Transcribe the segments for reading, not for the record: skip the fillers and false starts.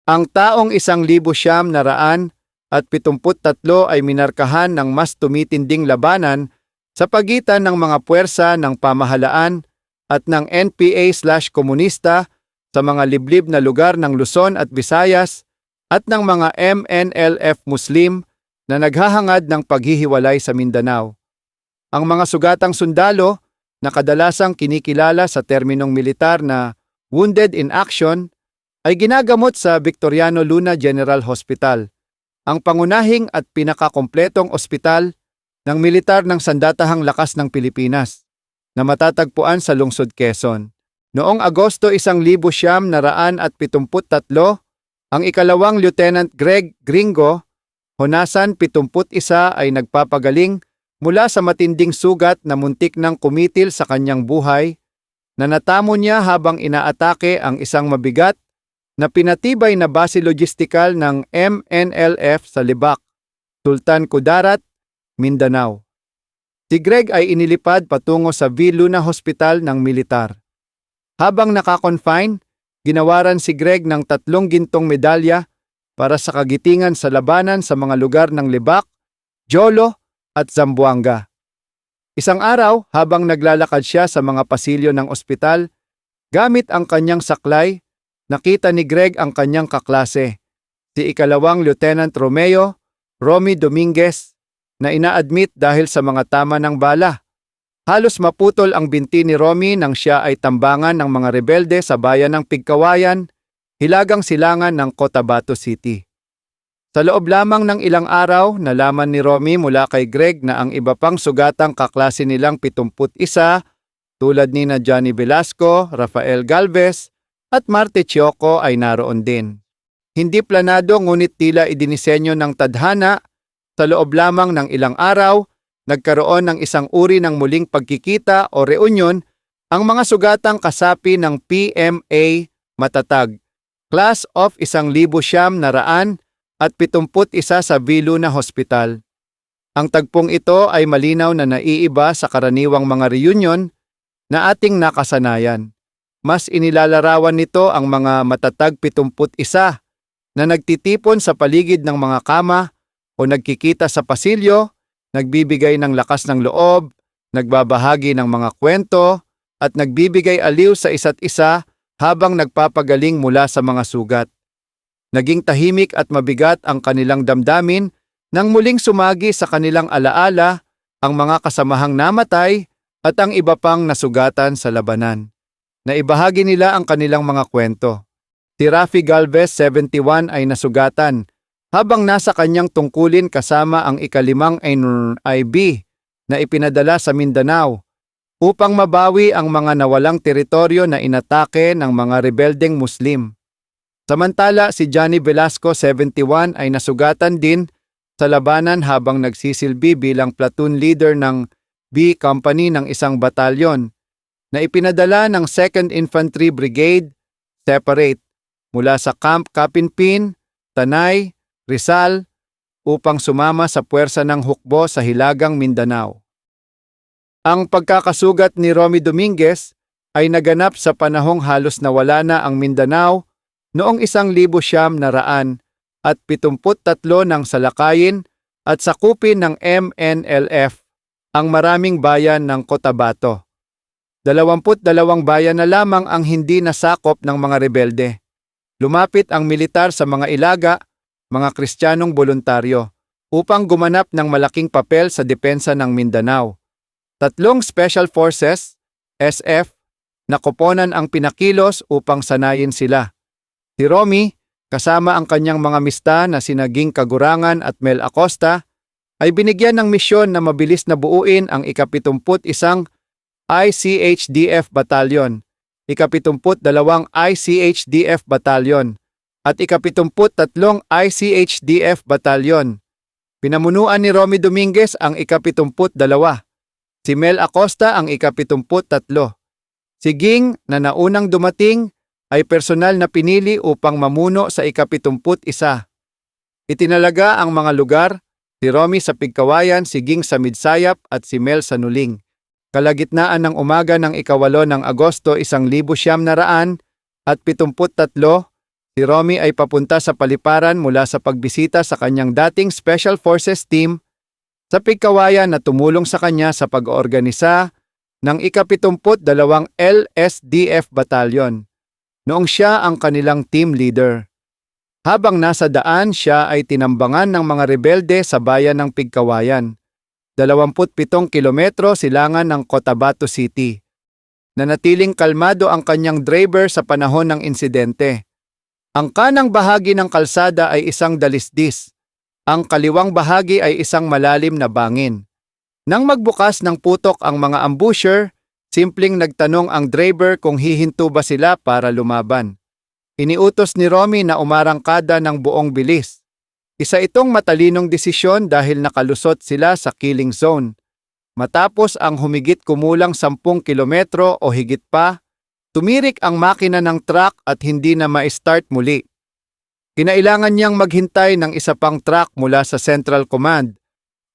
Ang taong 1,973 ay minarkahan ng mas tumitinding labanan sa pagitan ng mga puwersa ng pamahalaan at ng NPA/komunista sa mga liblib na lugar ng Luzon at Visayas at ng mga MNLF Muslim na naghahangad ng paghihiwalay sa Mindanao. Ang mga sugatang sundalo na kadalasang kinikilala sa terminong militar na wounded in action ay ginagamot sa Victoriano Luna General Hospital, ang pangunahing at pinakakompletong ospital ng militar ng Sandatahang Lakas ng Pilipinas na matatagpuan sa lungsod Quezon. Noong Agosto 1973, ang ikalawang Lieutenant Greg Gringo, Honasan 71 ay nagpapagaling mula sa matinding sugat na muntik nang kumitil sa kanyang buhay na natamo niya habang inaatake ang isang mabigat na pinatibay na base logistikal ng MNLF sa Libak, Sultan Kudarat, Mindanao. Si Greg ay inilipad patungo sa V. Luna Hospital ng militar. Habang nakakonfine, ginawaran si Greg ng 3 gintong medalya para sa kagitingan sa labanan sa mga lugar ng Libak, Jolo at Zamboanga. Isang araw, habang naglalakad siya sa mga pasilyo ng ospital, gamit ang kanyang saklay, nakita ni Greg ang kanyang kaklase, si ikalawang Lieutenant Romeo Romy Dominguez, na ina-admit dahil sa mga tama ng bala. Halos maputol ang binti ni Romy nang siya ay tambangan ng mga rebelde sa bayan ng Pigkawayan, hilagang silangan ng Cotabato City. Sa loob lamang ng ilang araw, nalaman ni Romy mula kay Greg na ang iba pang sugatang kaklase nilang 71 tulad ni na Johnny Velasco, Rafael Galvez at Marte Chioco ay naroon din. Hindi planado ngunit tila idinisenyo ng tadhana. Sa loob lamang ng ilang araw, nagkaroon ng isang uri ng muling pagkikita o reunion ang mga sugatang kasapi ng PMA matatag, Class of 1,971 sa V. Luna Hospital. Ang tagpong ito ay malinaw na naiiba sa karaniwang mga reunion na ating nakasanayan. Mas inilalarawan nito ang mga matatag 71 na nagtitipon sa paligid ng mga kama o nagkikita sa pasilyo, nagbibigay ng lakas ng loob, nagbabahagi ng mga kwento, at nagbibigay aliw sa isa't isa habang nagpapagaling mula sa mga sugat. Naging tahimik at mabigat ang kanilang damdamin nang muling sumagi sa kanilang alaala ang mga kasamahang namatay at ang iba pang nasugatan sa labanan. Naibahagi nila ang kanilang mga kwento. Si Rafi Galvez, 71, ay nasugatan habang nasa kanyang tungkulin kasama ang ika-5 NIB na ipinadala sa Mindanao upang mabawi ang mga nawalang teritoryo na inatake ng mga rebeldeng Muslim. Samantala, si Johnny Velasco, 71, ay nasugatan din sa labanan habang nagsisilbi bilang platoon leader ng B Company ng isang batalyon na ipinadala ng 2nd Infantry Brigade separate mula sa Camp Kapinpin, Tanay, Rizal upang sumama sa puwersa ng hukbo sa Hilagang Mindanao. Ang pagkakasugat ni Romy Dominguez ay naganap sa panahong halos nawala na ang Mindanao noong 1973 nang salakayin at sakupin ng MNLF ang maraming bayan ng Cotabato. 22 bayan na lamang ang hindi nasakop ng mga rebelde. Lumapit ang militar sa mga ilaga, mga Kristiyanong voluntaryo, upang gumanap ng malaking papel sa depensa ng Mindanao. 3 Special Forces, SF, na koponan ang pinakilos upang sanayin sila. Si Romy, kasama ang kanyang mga mista na sina Ging Kagurangan at Mel Acosta, ay binigyan ng misyon na mabilis na buuin ang ika-71 ICHDF Batalyon, ika-72 ICHDF Batalyon, at ika-73 ICHDF Batalyon. Pinamunuan ni Romy Dominguez ang ika-72, si Mel Acosta ang ika-73. Si Ging, na naunang dumating, ay personal na pinili upang mamuno sa ika-71. Itinalaga ang mga lugar, si Romy sa Pigkawayan, si Ging sa Midsayap at si Mel sa Nuling. Kalagitnaan ng umaga ng ika-8 ng Agosto 1973, Si Romy ay papunta sa paliparan mula sa pagbisita sa kanyang dating Special Forces team sa Pigkawayan na tumulong sa kanya sa pag-oorganisa ng ika-72 LSDF Battalion, noong siya ang kanilang team leader. Habang nasa daan, siya ay tinambangan ng mga rebelde sa bayan ng Pigkawayan, 27 kilometro silangan ng Cotabato City. Nanatiling kalmado ang kanyang driver sa panahon ng insidente. Ang kanang bahagi ng kalsada ay isang dalisdis. Ang kaliwang bahagi ay isang malalim na bangin. Nang magbukas ng putok ang mga ambusher, simpleng nagtanong ang driver kung hihinto ba sila para lumaban. Iniutos ni Romy na umarangkada ng buong bilis. Isa itong matalinong desisyon dahil nakalusot sila sa killing zone. Matapos ang humigit kumulang 10 kilometro o higit pa, tumirik ang makina ng truck at hindi na ma-start muli. Kinailangan niyang maghintay ng isa pang truck mula sa Central Command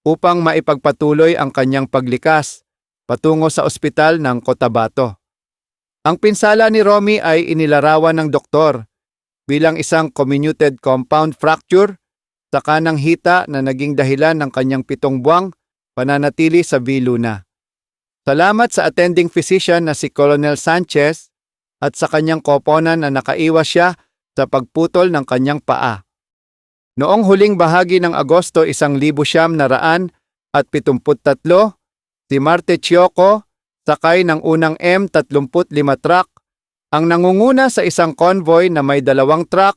upang maipagpatuloy ang kanyang paglikas patungo sa ospital ng Cotabato. Ang pinsala ni Romy ay inilarawan ng doktor bilang isang comminuted compound fracture sa kanang hita na naging dahilan ng kanyang 7 buwang pananatili sa V-Luna. Salamat sa attending physician na si Colonel Sanchez at sa kanyang koponan na nakaiwas siya sa pagputol ng kanyang paa. Noong huling bahagi ng Agosto 1973, si Marte Chioco, sakay ng unang M35 truck, ang nangunguna sa isang convoy na may 2 truck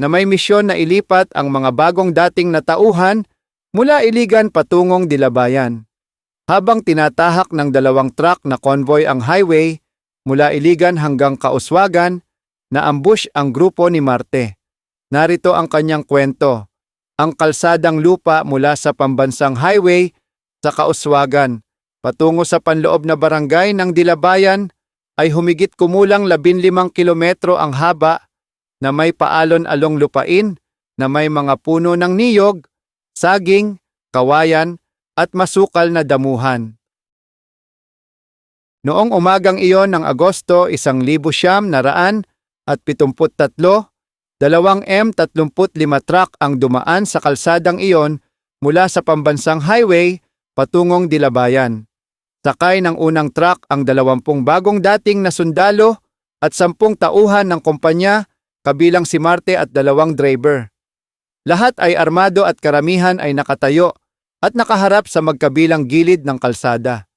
na may misyon na ilipat ang mga bagong dating natauhan mula Iligan patungong Dilabayan. Habang tinatahak ng 2 truck na convoy ang highway mula Iligan hanggang Kauswagan, naambush ang grupo ni Marte. Narito ang kanyang kwento. Ang kalsadang lupa mula sa pambansang highway sa Kauswagan patungo sa panloob na barangay ng Dilabayan ay humigit kumulang 15 kilometro ang haba na may paalon-along lupain na may mga puno ng niyog, saging, kawayan at masukal na damuhan. Noong umagang iyon ng Agosto 1973, 2 M35 truck ang dumaan sa kalsadang iyon mula sa pambansang highway patungong Dilabayan. Sakay ng unang truck ang 20 bagong dating na sundalo at 10 tauhan ng kumpanya kabilang si Marte at 2 driver. Lahat ay armado at karamihan ay nakatayo at nakaharap sa magkabilang gilid ng kalsada.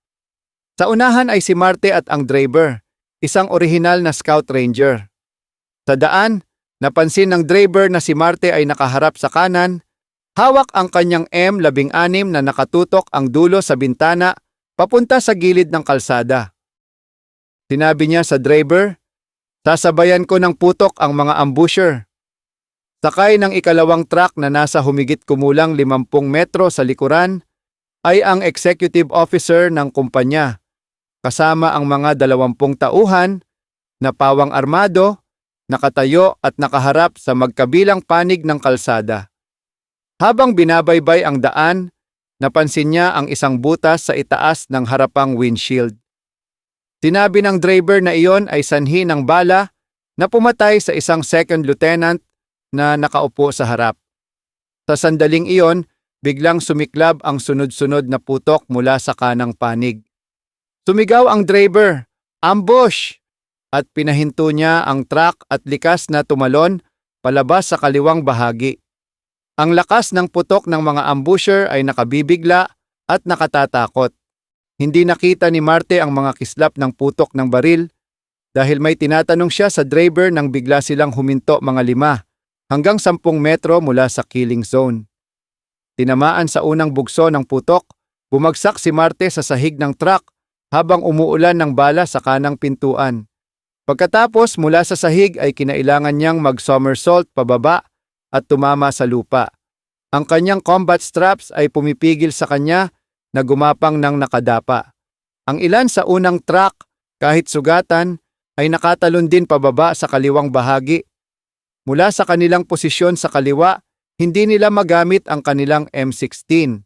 Sa unahan ay si Marte at ang driver, isang orihinal na Scout Ranger. Sa daan, napansin ng driver na si Marte ay nakaharap sa kanan, hawak ang kanyang M16 na nakatutok ang dulo sa bintana papunta sa gilid ng kalsada. Sinabi niya sa driver, "Sasabayan ko ng putok ang mga ambusher." Sakay ng ikalawang truck na nasa humigit kumulang 50 metro sa likuran ay ang executive officer ng kumpanya, kasama ang mga 20 tauhan na pawang armado, nakatayo at nakaharap sa magkabilang panig ng kalsada. Habang binabaybay ang daan, napansin niya ang isang butas sa itaas ng harapang windshield. Sinabi ng driver na iyon ay sanhi ng bala na pumatay sa isang second lieutenant na nakaupo sa harap. Sa sandaling iyon, biglang sumiklab ang sunod-sunod na putok mula sa kanang panig. Sumigaw ang driver, "Ambush!" at pinahinto niya ang truck at likas na tumalon palabas sa kaliwang bahagi. Ang lakas ng putok ng mga ambusher ay nakabibigla at nakatatakot. Hindi nakita ni Marte ang mga kislap ng putok ng baril dahil may tinatanong siya sa driver nang bigla silang huminto mga 5 hanggang 10 metro mula sa killing zone. Tinamaan sa unang bugso ng putok, bumagsak si Marte sa sahig ng truck habang umuulan ng bala sa kanang pintuan. Pagkatapos mula sa sahig ay kinailangan niyang mag-somersault pababa at tumama sa lupa. Ang kanyang combat straps ay pumipigil sa kanya na gumapang ng nakadapa. Ang ilan sa unang truck, kahit sugatan, ay nakatalon din pababa sa kaliwang bahagi. Mula sa kanilang posisyon sa kaliwa, hindi nila magamit ang kanilang M16.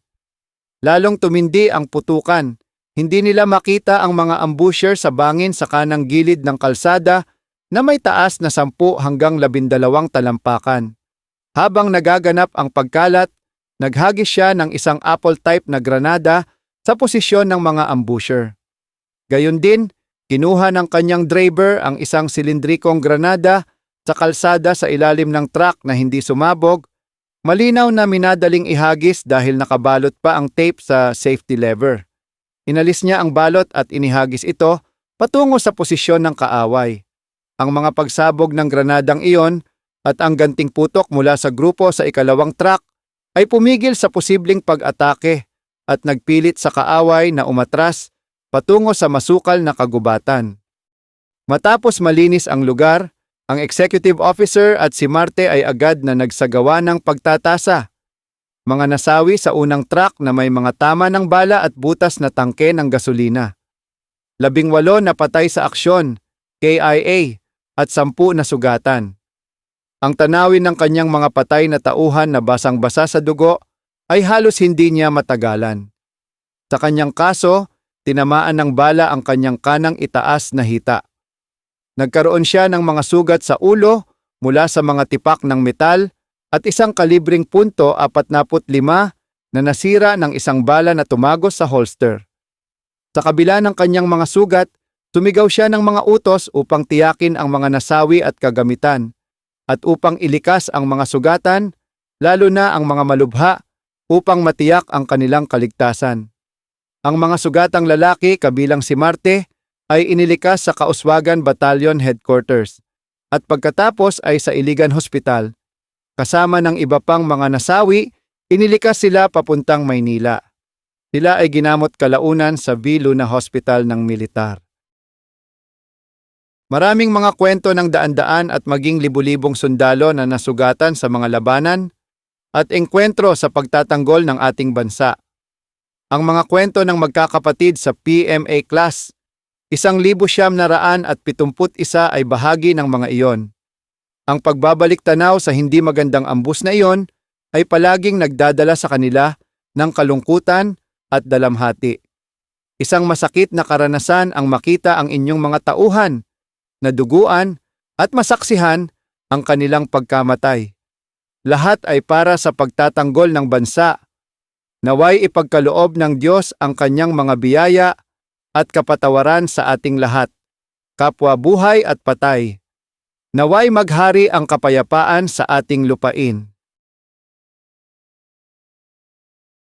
Lalong tumindi ang putukan. Hindi nila makita ang mga ambusher sa bangin sa kanang gilid ng kalsada na may taas na 10 hanggang 12 talampakan. Habang nagaganap ang pagkalat, naghagis siya ng isang apple-type na granada sa posisyon ng mga ambusher. Gayon din, kinuha ng kanyang driver ang isang silindrikong granada sa kalsada sa ilalim ng truck na hindi sumabog. Malinaw na minadaling ihagis dahil nakabalot pa ang tape sa safety lever. Inalis niya ang balot at inihagis ito patungo sa posisyon ng kaaway. Ang mga pagsabog ng granadang iyon at ang ganting putok mula sa grupo sa ikalawang truck ay pumigil sa posibleng pag-atake at nagpilit sa kaaway na umatras patungo sa masukal na kagubatan. Matapos malinis ang lugar, ang executive officer at si Marte ay agad na nagsagawa ng pagtatasa. Mga nasawi sa unang truck na may mga tama ng bala at butas na tangke ng gasolina. 18 na patay sa aksyon, KIA, at 10 na sugatan. Ang tanawin ng kanyang mga patay na tauhan na basang-basa sa dugo ay halos hindi niya matagalan. Sa kanyang kaso, tinamaan ng bala ang kanyang kanang itaas na hita. Nagkaroon siya ng mga sugat sa ulo mula sa mga tipak ng metal at isang kalibring .45 na nasira ng isang bala na tumagos sa holster. Sa kabila ng kanyang mga sugat, sumigaw siya ng mga utos upang tiyakin ang mga nasawi at kagamitan at upang ilikas ang mga sugatan, lalo na ang mga malubha, upang matiyak ang kanilang kaligtasan. Ang mga sugatang lalaki kabilang si Marte ay inilikas sa Kauswagan Battalion Headquarters at pagkatapos ay sa Iligan Hospital. Kasama ng iba pang mga nasawi, inilikas sila papuntang Maynila. Sila ay ginamot kalaunan sa V. Luna Hospital ng militar. Maraming mga kwento ng daan-daan at maging libu-libong sundalo na nasugatan sa mga labanan at engkwentro sa pagtatanggol ng ating bansa. Ang mga kwento ng magkakapatid sa PMA class 1,971 ay bahagi ng mga iyon. Ang pagbabalik tanaw sa hindi magandang ambus na iyon ay palaging nagdadala sa kanila ng kalungkutan at dalamhati. Isang masakit na karanasan ang makita ang inyong mga tauhan, naduguan at masaksihan ang kanilang pagkamatay. Lahat ay para sa pagtatanggol ng bansa. Naway ipagkaloob ng Diyos ang kanyang mga biyaya at kapatawaran sa ating lahat, kapwa buhay at patay. Naway maghari ang kapayapaan sa ating lupain.